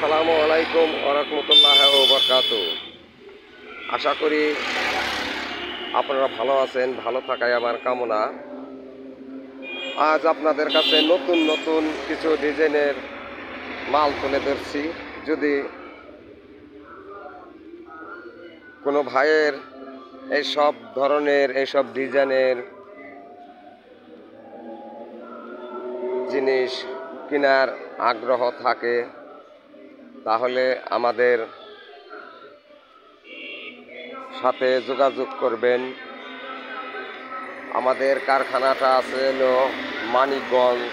আসসালামু আলাইকুম ওয়া রাহমাতুল্লাহি ওয়া বারাকাতুহু। আশা করি আপনারা ভালো আছেন, ভালো থাকাই আমার কামনা। আজ আপনাদের কাছে নতুন নতুন কিছু ডিজাইনের মাল তুলে ধরছি। যদি কোনো ভাইয়ের এইসব ধরনের এইসব ডিজাইনের জিনিস কেনার আগ্রহ থাকে তাহলে আমাদের সাথে যোগাযোগ করবেন। আমাদের কারখানাটা আছে হলো মানিকগঞ্জ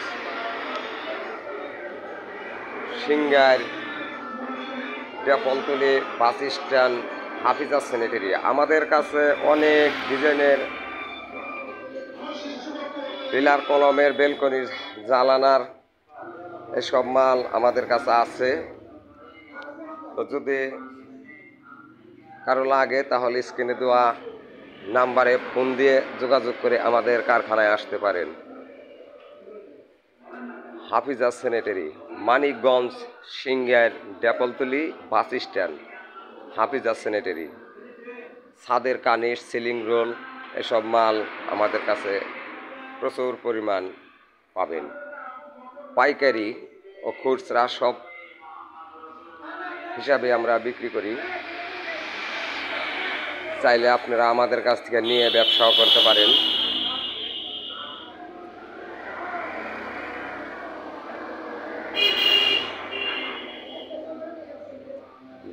সিংগার ডেপলতলি বাস স্ট্যান্ড হাফিজা স্যানিটারি। আমাদের কাছে অনেক ডিজাইনের পিলার কলমের বেলকনি জালানার এসব মাল আমাদের কাছে আছে। তো যদি কারো লাগে তাহলে স্ক্রিনে দেওয়া নাম্বারে ফোন দিয়ে যোগাযোগ করে আমাদের কারখানায় আসতে পারেন। হাফিজা স্যানিটারি, মানিকগঞ্জ সিংগার ডেপলতলি বাস স্ট্যান্ড হাফিজা স্যানিটারি। ছাদের কানিশ, সিলিং রোল এসব মাল আমাদের কাছে প্রচুর পরিমাণ পাবেন। পাইকারি ও খুচরা সব হিসাবে আমরা বিক্রি করি। চাইলে আপনারা আমাদের কাছ থেকে নিয়ে ব্যবসাও করতে পারেন।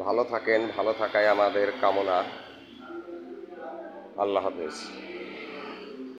ভালো থাকেন, ভালো থাকাই আমাদের কামনা। আল্লাহ হাফেজ।